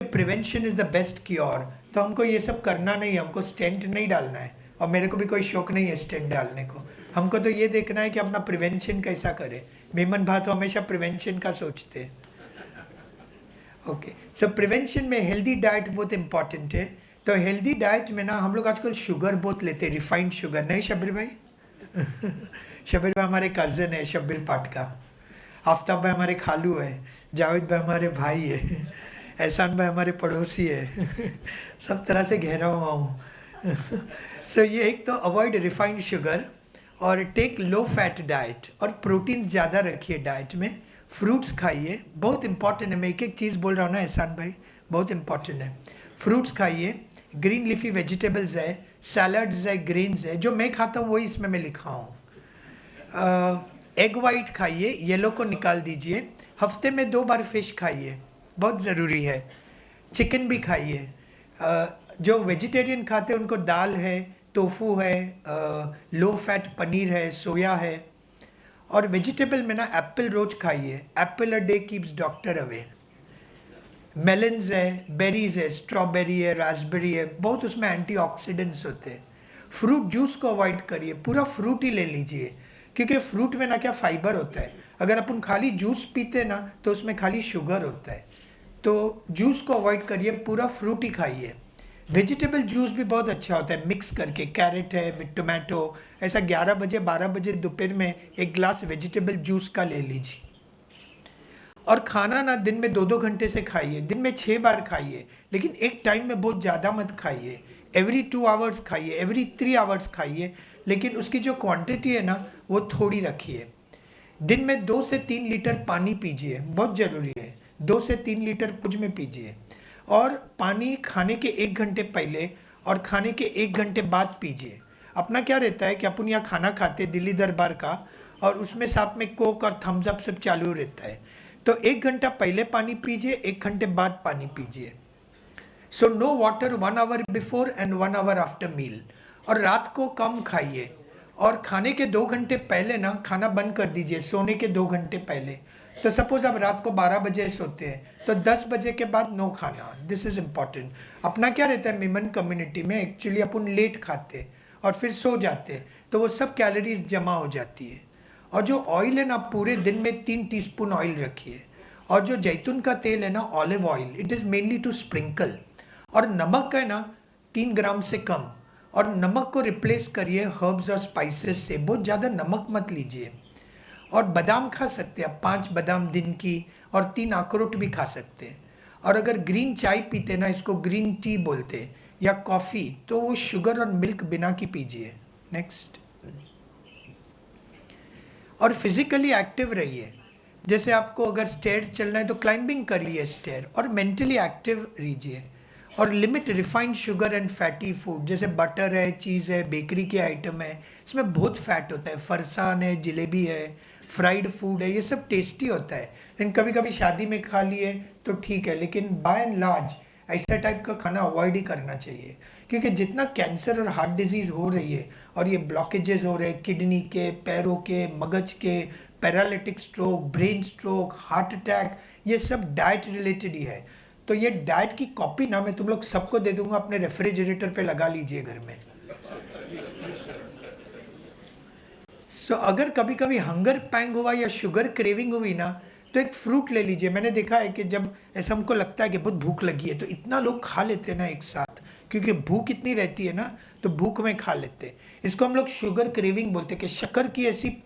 Prevention is the best cure, तो हमको ये सब करना नहीं है, हमको स्टेंट नहीं डालना है, और मेरे को भी कोई शौक नहीं है स्टेंट डालने को। हमको तो ये देखना है कि अपना प्रिवेंशन कैसा करे। मेमन भा तो हमेशा प्रिवेंशन का सोचते हैं। ओके, सो प्रिवेंशन में हेल्दी डाइट बहुत इंपॉर्टेंट है। तो हेल्दी डाइट में ना हम लोग आजकल शुगर बहुत लेते हैं, रिफाइंड शुगर, नहीं शब्बीर भाई? शब्बीर भाई हमारे कज़न है, शब्बीर पाटका। आफ्ताब भाई हमारे खालू है, जावेद भाई हमारे भाई है, एहसान भाई हमारे पड़ोसी है। सब तरह से घेरा हुआ हूँ। सो ये एक तो अवॉइड रिफाइंड शुगर और टेक लो फैट डाइट, और प्रोटीन्स ज़्यादा रखिए डाइट में। फ्रूट्स खाइए, बहुत इंपॉर्टेंट है। मैं एक एक चीज़ बोल रहा हूँ ना एहसान भाई, बहुत इंपॉर्टेंट है। फ्रूट्स खाइए, ग्रीन लीफी वेजिटेबल्स है, सैलड्स है, ग्रेन्स है, जो मैं खाता हूँ वही इसमें मैं लिखा हूँ। एग वाइट खाइए, येलो को निकाल दीजिए। हफ्ते में 2 बार फिश खाइए, बहुत ज़रूरी है। चिकन भी खाइए। जो वेजिटेरियन खाते हैं उनको दाल है, टोफू है, लो फैट पनीर है, सोया है। और वेजिटेबल में ना एप्पल रोज खाइए, Apple a day keeps doctor away. Melons है, बेरीज है, स्ट्रॉबेरी है, रास्पबेरी है, बहुत उसमें एंटीऑक्सीडेंट्स होते हैं। फ्रूट जूस को अवॉइड करिए, पूरा फ्रूट ही ले लीजिए, क्योंकि फ्रूट में ना क्या फाइबर होता है। अगर अपन खाली जूस पीते ना तो उसमें खाली शुगर होता है, तो जूस को अवॉइड करिए, पूरा फ्रूट ही खाइए। वेजिटेबल जूस भी बहुत अच्छा होता है, मिक्स करके, कैरेट है विद टोमेटो, ऐसा 11 बजे 12 बजे दोपहर में एक ग्लास वेजिटेबल जूस का ले लीजिए। और खाना ना दिन में 2-2 घंटे से खाइए, दिन में 6 बार खाइए, लेकिन एक टाइम में बहुत ज़्यादा मत खाइए। एवरी 2 आवर्स खाइए, एवरी 3 आवर्स खाइए, लेकिन उसकी जो क्वांटिटी है ना वो थोड़ी रखिए। दिन में 2 से 3 लीटर पानी पीजिए, बहुत ज़रूरी है। 2 से 3 लीटर कुछ में पीजिए। और पानी खाने के 1 घंटे पहले और खाने के 1 घंटे बाद पीजिए। अपना क्या रहता है कि अपन यहाँ खाना खाते दिल्ली दरबार का, और उसमें साथ में कोक और थम्स अप सब चालू रहता है। तो 1 घंटा पहले पानी पीजिए, 1 घंटे बाद पानी पीजिए। So no water 1 hour before and 1 hour after meal. और रात को कम खाइए, और खाने के 2 घंटे पहले ना खाना बंद कर दीजिए, सोने के 2 घंटे पहले। तो सपोज आप रात को 12 बजे सोते हैं तो 10 बजे के बाद नो खाना, दिस इज़ इम्पॉर्टेंट। अपना क्या रहता है मेमन कम्युनिटी में, एक्चुअली अपन लेट खाते और फिर सो जाते, तो वो सब कैलोरीज जमा हो जाती है। और जो ऑयल है ना, पूरे दिन में 3 टीस्पून ऑयल रखिए। और जो जैतून का तेल है ना, olive oil, it is mainly to sprinkle. और नमक है ना 3 ग्राम से कम, और नमक को रिप्लेस करिए हर्ब्स और स्पाइसेस से, बहुत ज़्यादा नमक मत लीजिए। और बादाम खा सकते हैं आप, 5 बादाम दिन की, और 3 अखरोट भी खा सकते हैं। और अगर ग्रीन चाय पीते ना, इसको ग्रीन टी बोलते हैं, या कॉफ़ी, तो वो शुगर और मिल्क बिना की पीजिए। नेक्स्ट। और फिजिकली एक्टिव रहिए, जैसे आपको अगर स्टेयर्स चलना है तो क्लाइंबिंग करिए स्टेयर, और मेंटली एक्टिव रहिए। और limit refined sugar and fatty food, जैसे बटर है, चीज़ है, बेकरी के आइटम है, इसमें बहुत फैट होता है। फरसान है, जलेबी है, फ्राइड फूड है, ये सब टेस्टी होता है, लेकिन कभी कभी शादी में खा लिए तो ठीक है, लेकिन बाय एंड लार्ज ऐसा टाइप का खाना अवॉइड ही करना चाहिए। क्योंकि जितना कैंसर और हार्ट डिजीज़ हो रही है, और ये ब्लॉकेजेस हो रहे हैं किडनी के, पैरों के, मगज के, paralytic stroke, brain stroke, heart attack, ये सब डाइट रिलेटेड ही है। तो ये डाइट की कॉपी ना मैं तुम लोग सबको दे दूंगा, अपने रेफ्रिजरेटर पे लगा लीजिए घर में। सो अगर कभी कभी हंगर पैंग हुआ या शुगर क्रेविंग हुई ना, तो एक फ्रूट ले लीजिए। मैंने देखा है कि जब ऐसा हमको लगता है कि बहुत भूख लगी है, तो इतना लोग खा लेते हैं ना एक साथ, क्योंकि भूख इतनी रहती है ना, तो भूख में खा लेते हैं। इसको हम लोग शुगर क्रेविंग बोलते हैं, कि शक्कर की ऐसी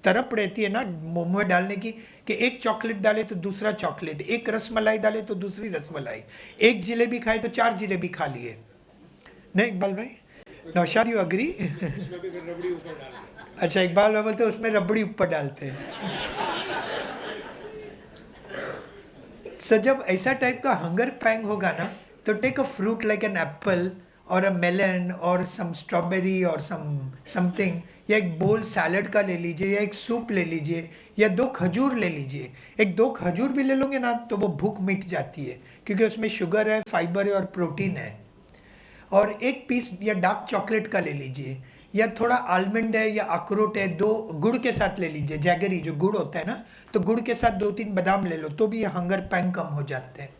तरफ रहती है ना मुंह में डालने की, कि एक चॉकलेट डाले तो दूसरा चॉकलेट, एक रसमलाई डाले तो दूसरी रसमलाई, एक जिलेबी खाए तो 4 जिलेबी खा लिए। नहीं इकबाल भाई, नौशाद यू अग्री? अच्छा, इकबाल भाई बोलते उसमें रबड़ी ऊपर डालते हैं। सो जब ऐसा टाइप का हंगर पैंग होगा ना, तो take a fruit like an apple और अ मेलन और सम स्ट्रॉबेरी और समथिंग, या एक बोल सैलड का ले लीजिए, या एक सूप ले लीजिए, या 2 खजूर ले लीजिए। एक 2 खजूर भी ले लोगे ना तो वो भूख मिट जाती है, क्योंकि उसमें शुगर है, फाइबर है और प्रोटीन है। और एक पीस या डार्क चॉकलेट का ले लीजिए, या थोड़ा आलमंड है या अखरोट है, 2 गुड़ के साथ ले लीजिए, जैगरी जो गुड़ होता है ना, तो गुड़ के साथ 2-3 बादाम ले लो, तो भी ये हंगर पैंग कम हो जाते हैं।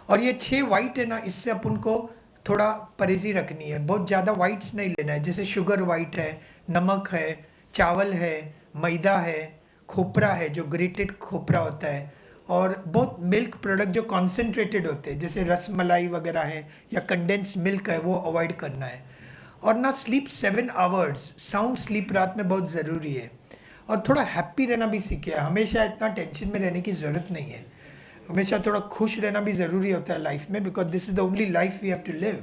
और ये 6 वाइट है ना, इससे अपन को थोड़ा परहेजी रखनी है, बहुत ज़्यादा वाइट्स नहीं लेना है, जैसे शुगर वाइट है, नमक है, चावल है, मैदा है, खोपरा है जो ग्रेटेड खोपरा होता है, और बहुत मिल्क प्रोडक्ट जो कॉन्सेंट्रेटेड होते हैं जैसे रस मलाई वगैरह है या कंडेंस मिल्क है, वो अवॉइड करना है। और ना स्लीप 7 आवर्स, साउंड स्लीप रात में बहुत ज़रूरी है। और थोड़ा हैप्पी रहना भी सीखिए, हमेशा इतना टेंशन में रहने की ज़रूरत नहीं है, हमेशा थोड़ा खुश रहना भी ज़रूरी होता है लाइफ में, because this is the only life we have to live.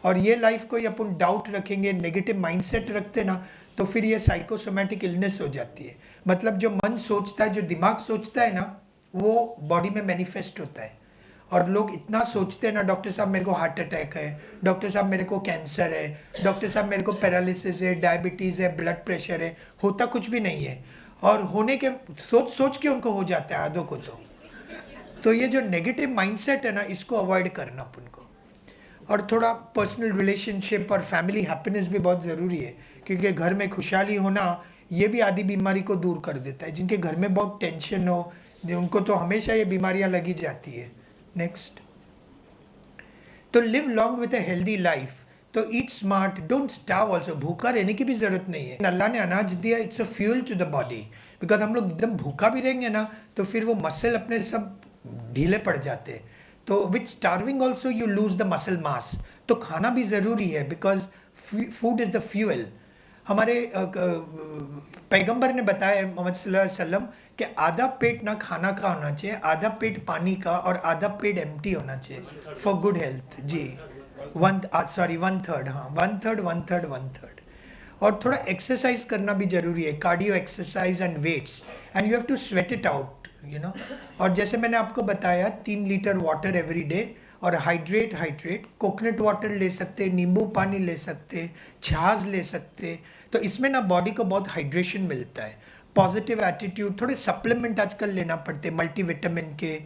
और ये लाइफ को अपन डाउट रखेंगे, नेगेटिव माइंडसेट रखते ना, तो फिर ये साइकोसोमैटिक इलनेस हो जाती है। मतलब जो मन सोचता है, जो दिमाग सोचता है ना, वो बॉडी में मैनिफेस्ट होता है। और लोग इतना सोचते हैं ना, डॉक्टर साहब मेरे को हार्ट अटैक है, डॉक्टर साहब मेरे को कैंसर है, डॉक्टर साहब मेरे को पैरालिसिस है, डायबिटीज़ है, ब्लड प्रेशर है, होता कुछ भी नहीं है। और होने के सोच सोच के उनको हो जाता है आधों को। तो ये जो नेगेटिव माइंडसेट है ना, इसको अवॉइड करना अपन को। और थोड़ा पर्सनल रिलेशनशिप और फैमिली हैप्पीनेस भी बहुत ज़रूरी है, क्योंकि घर में खुशहाली होना ये भी आधी बीमारी को दूर कर देता है। जिनके घर में बहुत टेंशन हो, उनको तो हमेशा ये बीमारियां लगी जाती है। नेक्स्ट, तो live long with a healthy life, तो ईट स्मार्ट, डोंट स्टार्व ऑल्सो, भूखा रहने की भी ज़रूरत नहीं है। अल्लाह ने अनाज दिया, it's a fuel to the body, because हम लोग एकदम भूखा भी रहेंगे ना, तो फिर वो मसल अपने सब ढीले पड़ जाते हैं। तो with starving also you lose the muscle mass, तो खाना भी ज़रूरी है, because food is the fuel. हमारे पैगंबर ने बताया मोहम्मद सल्लल्लाहु अलैहि वसल्लम कि आधा पेट ना खाना का होना चाहिए, आधा पेट पानी का, और आधा पेट एम्प्टी होना चाहिए फॉर गुड हेल्थ। जी, वन थर्ड, हाँ, वन थर्ड। और थोड़ा एक्सरसाइज करना भी जरूरी है, cardio exercise and weights, and you have to sweat it out, you know. और जैसे मैंने आपको बताया 3 लीटर वाटर एवरी डे, और हाइड्रेट कोकोनट वाटर ले सकते, नींबू पानी ले सकते, छाछ ले सकते, तो इसमें ना बॉडी को बहुत हाइड्रेशन मिलता है। पॉजिटिव एटीट्यूड, थोड़े सप्लीमेंट आजकल लेना पड़ते हैं मल्टीविटामिन के,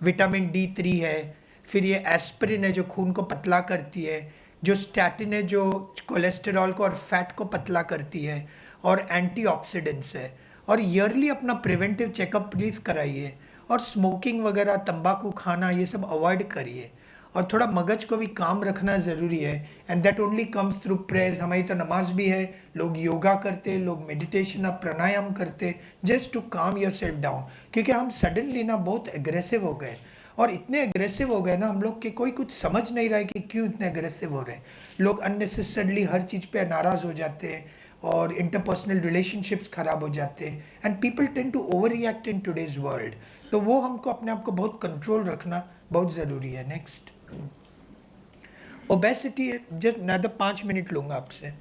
विटामिन D3 है, फिर ये एस्पिरिन है जो खून को पतला करती है, जो स्टैटिन है जो कोलेस्टेरॉल को और फैट को पतला करती है, और एंटीऑक्सीडेंट्स है। और ईयरली अपना प्रिवेंटिव चेकअप प्लीज़ कराइए, और स्मोकिंग वगैरह, तंबाकू खाना, ये सब अवॉइड करिए। और थोड़ा मगज को भी काम रखना ज़रूरी है, and that only comes through prayers. हमारी तो नमाज भी है, लोग योगा करते, लोग मेडिटेशन और प्राणायाम करते, just to calm yourself down. क्योंकि हम सडनली ना बहुत एग्रेसिव हो गए, और इतने एग्रेसिव हो गए ना हम लोग कि कोई कुछ समझ नहीं रहा है कि क्यों इतने एग्रेसिव हो रहे हैं। लोग अननेसेसरली हर चीज़ पे नाराज़ हो जाते हैं, और इंटरपर्सनल रिलेशनशिप्स ख़राब हो जाते हैं, and people tend to overreact in today's world. तो वो हमको अपने आप को बहुत कंट्रोल रखना बहुत ज़रूरी है। नेक्स्ट, ओबेसिटी, जस्ट मैं तो 5 मिनट लूँगा आपसे।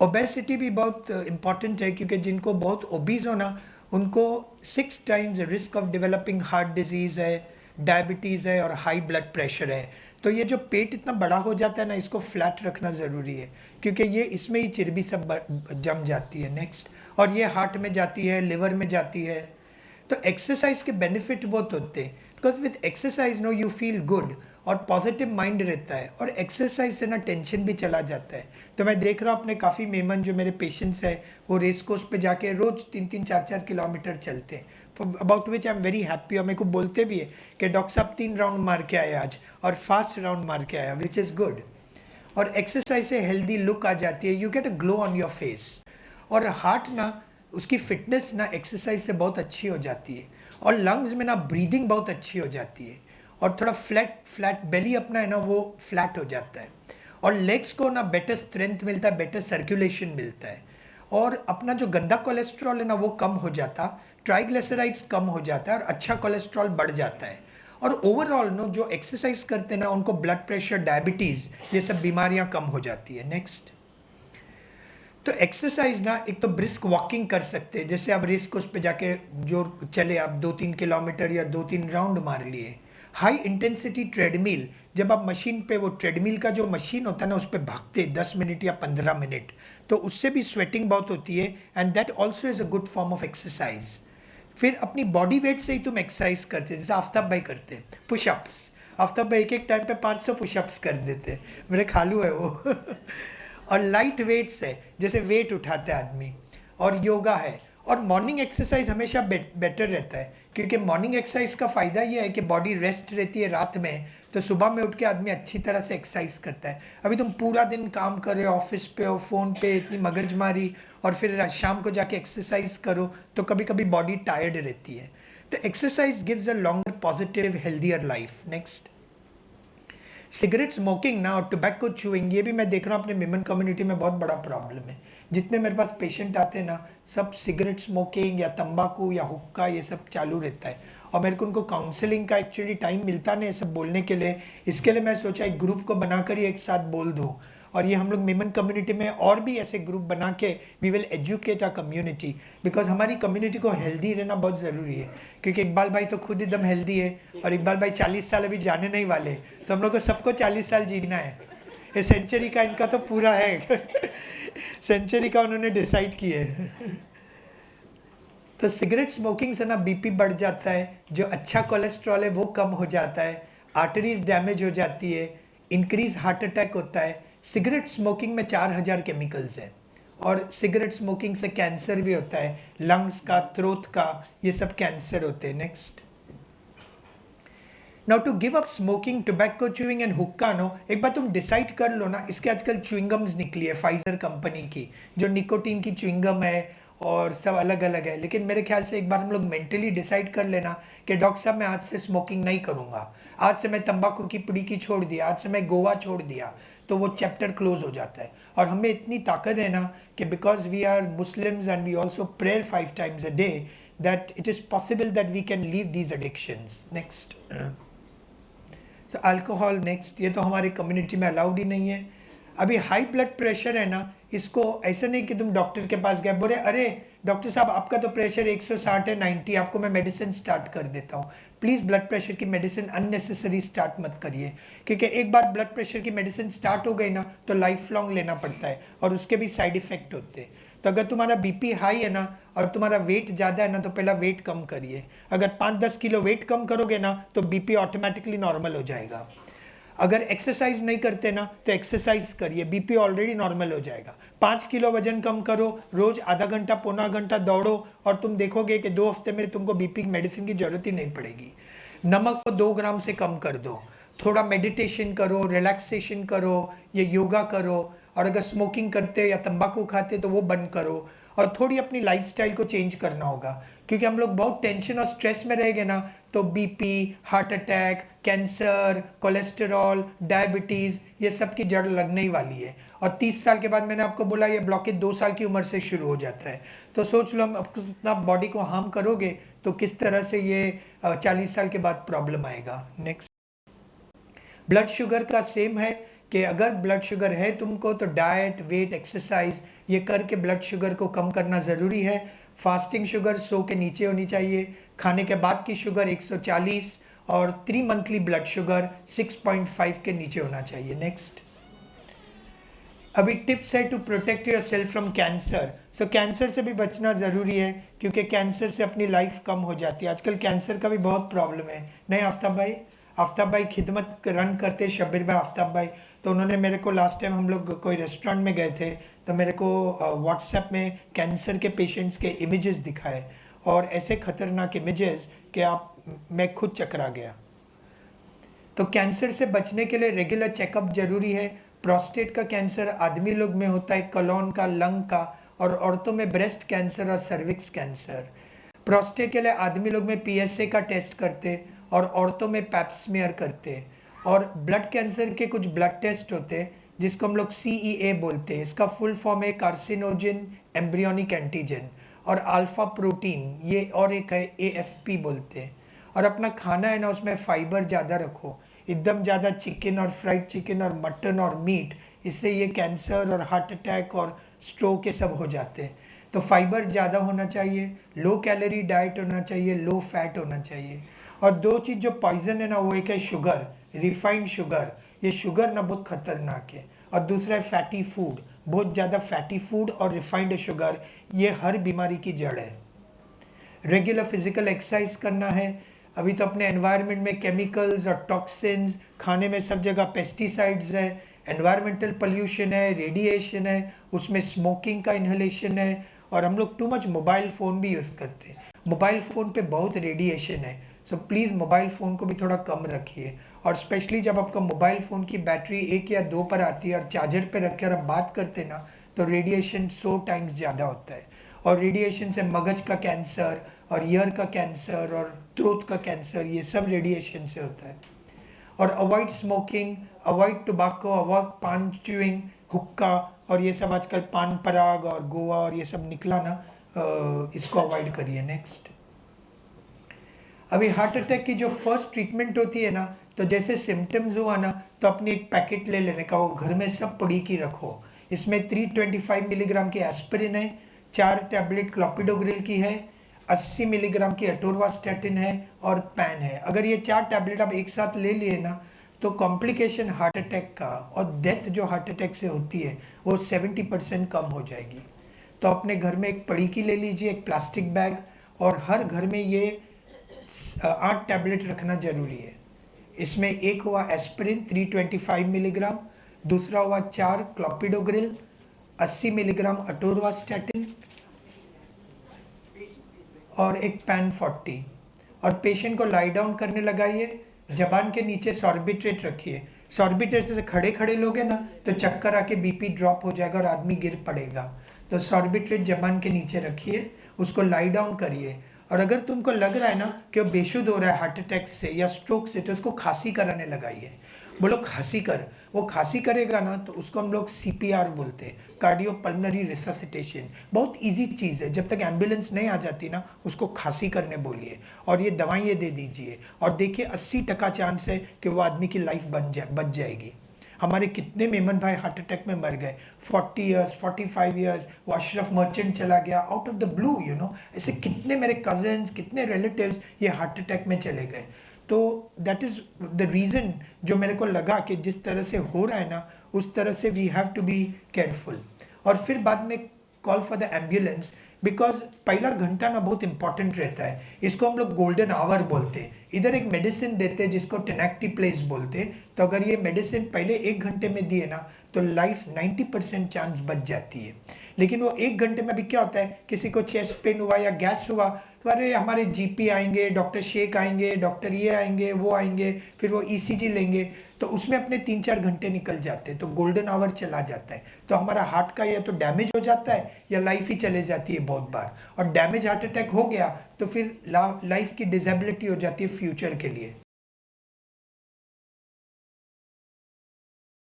ओबेसिटी भी बहुत इम्पॉर्टेंट है, क्योंकि जिनको बहुत ओबीज हो ना, उनको 6 times risk of developing heart disease है, डायबिटीज़ है, और हाई ब्लड प्रेशर है। तो ये जो पेट इतना बड़ा हो जाता है ना, इसको फ्लैट रखना ज़रूरी है, क्योंकि ये इसमें ही चर्बी सब जम जाती है। नेक्स्ट, और ये हार्ट में जाती है, लिवर में जाती है। तो एक्सरसाइज के बेनिफिट बहुत होते हैं, because with exercise no you feel good, और पॉजिटिव माइंड रहता है, और एक्सरसाइज से ना टेंशन भी चला जाता है। तो मैं देख रहा हूँ अपने काफ़ी मेमन जो मेरे पेशेंट्स हैं, वो रेस कोर्स पे जाके रोज़ 3-3, 4-4 किलोमीटर चलते हैं, about which I am very happy. और मेरे को बोलते भी है कि डॉक्टर साहब 3 राउंड मार के आए आज, और फास्ट राउंड मार के आया, विच इज़ गुड। और एक्सरसाइज से हेल्दी लुक आ जाती है, you get a glow on your face. और हार्ट ना, उसकी फिटनेस ना एक्सरसाइज से बहुत अच्छी हो जाती है, और लंग्स में ना ब्रीदिंग बहुत अच्छी हो जाती है, और थोड़ा फ्लैट बेली अपना है ना, वो फ्लैट हो जाता है। और लेग्स को ना बेटर स्ट्रेंथ मिलता है, बेटर सर्कुलेशन मिलता है, और अपना जो गंदा कोलेस्ट्रॉल है ना, वो कम हो जाता, ट्राइग्लिसराइड्स कम हो जाता है, और अच्छा कोलेस्ट्रॉल बढ़ जाता है। और ओवरऑल नो जो एक्सरसाइज करते हैं ना, उनको ब्लड प्रेशर, डायबिटीज़, ये सब बीमारियां कम हो जाती है। नेक्स्ट, तो एक्सरसाइज ना, एक तो ब्रिस्क वॉकिंग कर सकते हैं, जैसे आप रेस कोर्स पे जाके जो चले आप 2-3 किलोमीटर या 2-3 राउंड मार लिए। हाई इंटेंसिटी ट्रेडमिल, जब आप मशीन पे, वो ट्रेडमिल का जो मशीन होता है ना, उस पर भागते 10 मिनट या 15 मिनट, तो उससे भी स्वेटिंग बहुत होती है, and that also is a good form of exercise. फिर अपनी बॉडी वेट से ही तुम एक्सरसाइज करते, जैसे आफ्ताब भाई करते पुशअप्स। आफ्ताब भाई एक टाइम पे 500 पुशअप्स कर देते, मेरे खालू है वो और लाइट वेट्स है, जैसे वेट उठाते आदमी, और योगा है, और मॉर्निंग एक्सरसाइज हमेशा बेटर रहता है, क्योंकि मॉर्निंग एक्सरसाइज का फ़ायदा ये है कि बॉडी रेस्ट रहती है रात में, तो सुबह में उठ के आदमी अच्छी तरह से एक्सरसाइज करता है। अभी तुम पूरा दिन काम कर रहे हो, ऑफिस पे हो, फ़ोन पे इतनी मगजमारी, और फिर शाम को जाके एक्सरसाइज करो तो कभी कभी बॉडी टायर्ड रहती है। तो exercise gives a longer positive healthier life. Next, cigarette smoking ना और टोबैको चूइंग, ये भी मैं देख रहा हूँ अपने विमेन कम्युनिटी में बहुत बड़ा प्रॉब्लम है। जितने मेरे पास पेशेंट आते हैं ना, सब सिगरेट स्मोकिंग या तंबाकू या हुक्का ये सब चालू रहता है, और मेरे को उनको काउंसलिंग का एक्चुअली टाइम मिलता नहीं है सब बोलने के लिए। इसके लिए मैं सोचा एक ग्रुप को बनाकर ही एक साथ बोल दूँ, और ये हम लोग विमेन कम्युनिटी में और भी ऐसे ग्रुप बना के we will educate our community, बिकॉज हमारी कम्युनिटी को हेल्दी रहना बहुत ज़रूरी है। क्योंकि इकबाल भाई तो खुद एकदम हेल्दी है, और इकबाल भाई 40 साल अभी जाने नहीं वाले, तो हम लोग को सबको 40 साल जीना है। ये सेंचुरी का इनका तो पूरा है सेंचुरी का उन्होंने डिसाइड किया है। तो सिगरेट स्मोकिंग से ना बीपी बढ़ जाता है, जो अच्छा कोलेस्ट्रॉल है वो कम हो जाता है, आर्टरीज डैमेज हो जाती है, इंक्रीज हार्ट अटैक होता है। सिगरेट स्मोकिंग में 4000 केमिकल्स हैं, और सिगरेट स्मोकिंग से कैंसर भी होता है, लंग्स का, थ्रोट का, ये सब कैंसर होते हैं। Next, now to give up smoking, tobacco chewing and hookah no, एक बार तुम डिसाइड कर लो ना। इसके आजकल च्युइंगम्स निकली है फाइजर कंपनी की, जो निकोटीन की च्युइंगम है, और सब अलग अलग है। लेकिन मेरे ख्याल से एक बार हम लोग मेंटली डिसाइड कर लेना कि डॉक्टर साहब मैं आज से स्मोकिंग नहीं करूँगा, आज से मैं तंबाकू की पुड़ी की छोड़ दिया, आज से मैं गोवा छोड़ दिया, तो वो चैप्टर क्लोज हो जाता है। और हमें इतनी ताकत है ना कि because we are Muslims and we also prayer 5 times a day, that it is possible that we can leave these addictions. Next, so alcohol. Next, ये तो हमारे कम्युनिटी में अलाउड ही नहीं है। अभी हाई ब्लड प्रेशर है ना, इसको ऐसा नहीं कि तुम डॉक्टर के पास गए, बोले अरे डॉक्टर साहब आपका तो प्रेशर 160 है, 90, आपको मैं मेडिसिन स्टार्ट कर देता हूँ। प्लीज़ ब्लड प्रेशर की मेडिसिन अननेसेसरी स्टार्ट मत करिए, क्योंकि एक बार ब्लड प्रेशर की मेडिसिन स्टार्ट हो गई ना तो लाइफ लॉन्ग लेना पड़ता है, और उसके भी साइड इफ़ेक्ट होते हैं। तो अगर तुम्हारा बीपी हाई है ना और तुम्हारा वेट ज़्यादा है ना, तो पहला वेट कम करिए। अगर 5-10 किलो वेट कम करोगे ना तो बीपी ऑटोमेटिकली नॉर्मल हो जाएगा। अगर एक्सरसाइज नहीं करते ना तो एक्सरसाइज करिए, बीपी ऑलरेडी नॉर्मल हो जाएगा। 5 किलो वजन कम करो, रोज आधा घंटा पौना घंटा दौड़ो, और तुम देखोगे कि 2 हफ्ते में तुमको बीपी मेडिसिन की जरूरत ही नहीं पड़ेगी। नमक को 2 ग्राम से कम कर दो, थोड़ा मेडिटेशन करो, रिलैक्सेशन करो, ये योगा करो, और अगर स्मोकिंग करते या तंबाकू खाते तो वो बंद करो, और थोड़ी अपनी लाइफस्टाइल को चेंज करना होगा। क्योंकि हम लोग बहुत टेंशन और स्ट्रेस में रहेंगे ना तो BP, heart attack, cancer, cholesterol, diabetes, ये सब की जड़ लगने ही वाली है। और 30 साल के बाद मैंने आपको बोला ये ब्लॉकेज 2 साल की उम्र से शुरू हो जाता है। तो सोच लो हम अपना बॉडी को हार्म करोगे तो किस तरह से ये 40 साल के बाद प्रॉब्लम आएगा। नेक्स्ट, ब्लड शुगर का सेम है कि अगर ब्लड शुगर है तुमको तो डाइट, वेट, एक्सरसाइज ये करके ब्लड शुगर को कम करना ज़रूरी है। फास्टिंग शुगर 100 के नीचे होनी चाहिए, खाने के बाद की शुगर 140, और 3 मंथली ब्लड शुगर 6.5 के नीचे होना चाहिए। नेक्स्ट, अभी टिप्स है to protect yourself from cancer. So cancer से भी बचना ज़रूरी है, क्योंकि कैंसर से अपनी लाइफ कम हो जाती है। आजकल कैंसर का भी बहुत प्रॉब्लम है, नहीं आफ्ताब भाई खिदमत रन करते, शब्बीर भाई, आफ्ताब भाई, तो उन्होंने मेरे को लास्ट टाइम हम लोग कोई रेस्टोरेंट में गए थे तो मेरे को व्हाट्सएप में कैंसर के पेशेंट्स के इमेजेस दिखाए, और ऐसे खतरनाक इमेजेस कि मैं खुद चकरा गया। तो कैंसर से बचने के लिए रेगुलर चेकअप जरूरी है। प्रोस्टेट का कैंसर आदमी लोग में होता है, कॉलोन का, लंग का, और औरतों में ब्रेस्ट कैंसर और सर्विक्स कैंसर। प्रोस्टेट के लिए आदमी लोग में पीएसए का टेस्ट करते, और औरतों में पैप्समियर करते। और ब्लड कैंसर के कुछ ब्लड टेस्ट होते हैं जिसको हम लोग CEA बोलते हैं, इसका फुल फॉर्म है कार्सिनोजन एम्ब्रियोनिक एंटीजन, और अल्फा प्रोटीन, ये और एक है AFP बोलते हैं। और अपना खाना है ना उसमें फाइबर ज़्यादा रखो, एकदम ज़्यादा चिकन और फ्राइड चिकन और मटन और मीट, इससे ये कैंसर और हार्ट अटैक और स्ट्रोक ये सब हो जाते हैं। तो फाइबर ज़्यादा होना चाहिए, लो कैलोरी डाइट होना चाहिए, लो फैट होना चाहिए। और 2 चीज़ जो पॉइजन है ना वो एक है शुगर, रिफाइंड शुगर, ये शुगर ना बहुत खतरनाक है, और दूसरा है फैटी फूड, बहुत ज़्यादा फैटी फूड और रिफाइंड शुगर, ये हर बीमारी की जड़ है। रेगुलर फिजिकल एक्सरसाइज करना है। अभी तो अपने एनवायरनमेंट में केमिकल्स और टॉक्सिन्स, खाने में सब जगह पेस्टिसाइड्स है, एनवायरमेंटल पोल्यूशन है, रेडिएशन है, उसमें स्मोकिंग का इन्हेलेशन है, और हम लोग टू मच मोबाइल फ़ोन भी यूज़ करते हैं। मोबाइल फ़ोन पे बहुत रेडिएशन है, सो प्लीज़ मोबाइल फ़ोन को भी थोड़ा कम रखिए। और स्पेशली जब आपका मोबाइल फ़ोन की बैटरी 1 या 2 पर आती है और चार्जर पे रख कर आप बात करते हैं ना, तो रेडिएशन 100 टाइम्स ज़्यादा होता है। और रेडिएशन से मगज का कैंसर और ईयर का कैंसर और थ्रोट का कैंसर, ये सब रेडिएशन से होता है। और avoid smoking, avoid tobacco, avoid पान च्यूइंग, हुक्का और ये सब आजकल पान पराग और गोवा और ये सब निकला ना, इसको अवॉइड करिए। नेक्स्ट, अभी हार्ट अटैक की जो फर्स्ट ट्रीटमेंट होती है ना, तो जैसे सिम्टम्स हुआ ना, तो अपने एक पैकेट ले लेने का, वो घर में सब पड़ी की रखो। इसमें 325 मिलीग्राम की एस्पिरिन है, 4 टैबलेट क्लोपिडोग्रिल की है, 80 मिलीग्राम की एटोरवास्टैटिन है और पैन है। अगर ये 4 टैबलेट आप एक साथ ले लिए ना, तो कॉम्प्लिकेशन हार्ट अटैक का और डेथ जो हार्ट अटैक से होती है वो 70% कम हो जाएगी। तो अपने घर में एक पड़ी की ले लीजिए, एक प्लास्टिक बैग, और हर घर में ये 8 टैबलेट रखना जरूरी है। इसमें एक हुआ एस्पिरिन 325 मिलीग्राम, दूसरा हुआ 4 क्लोपिडोग्रिल, 80 मिलीग्राम अटोरवास्टैटिन और एक पैन 40। और पेशेंट को लाई डाउन करने लगाइए, जबान के नीचे सॉर्बिट्रेट रखिए। सॉर्बिट्रेट से खड़े खड़े लोगे ना, तो चक्कर आके बीपी ड्रॉप हो जाएगा और आदमी गिर पड़ेगा। तो सॉर्बिट्रेट जबान के नीचे रखिए, उसको लाई डाउन करिए। और अगर तुमको लग रहा है ना कि वो बेशुद्ध हो रहा है हार्ट अटैक से या स्ट्रोक से, तो उसको खांसी कराने लगाइए। बोलो खांसी कर, वो खांसी करेगा ना, तो उसको हम लोग CPR बोलते हैं, कार्डियो पल्मोनरी रिससिटेशन। बहुत इजी चीज़ है, जब तक एम्बुलेंस नहीं आ जाती ना, उसको खांसी करने बोलिए और ये दवाइयाँ दे दीजिए। और देखिए 80% चांस है कि वो आदमी की लाइफ बच जाएगी। हमारे कितने मेमन भाई हार्ट अटैक में मर गए, 40 ईयर्स, 45 ईयर्स। वो अशरफ मर्चेंट चला गया आउट ऑफ द ब्लू, ऐसे कितने मेरे कजन्स, कितने रिलेटिव्स ये हार्ट अटैक में चले गए। तो दैट इज़ द रीज़न जो मेरे को लगा कि जिस तरह से हो रहा है ना, उस तरह से we have to be careful. और फिर बाद में call for the ambulance, because पहला घंटा ना बहुत इंपॉर्टेंट रहता है। इसको हम लोग गोल्डन आवर बोलते हैं। इधर एक मेडिसिन देते हैं जिसको टेनेक्टिप्लेज बोलते हैं। तो अगर ये मेडिसिन पहले 1 घंटे में दिए ना, तो लाइफ 90% चांस बच जाती है। लेकिन वो 1 घंटे में भी क्या होता है, किसी को चेस्ट पेन हुआ या गैस हुआ, तो अरे हमारे GP आएंगे, डॉक्टर शेख आएंगे, डॉक्टर ये आएंगे, वो आएंगे, फिर वो ECG लेंगे, तो उसमें अपने 3-4 घंटे निकल जाते हैं। तो गोल्डन आवर चला जाता है। तो हमारा हार्ट का या तो डैमेज हो जाता है या लाइफ ही चले जाती है बहुत बार। और डैमेज हार्ट अटैक हो गया तो फिर लाइफ की डिसेबिलिटी हो जाती है फ्यूचर के लिए।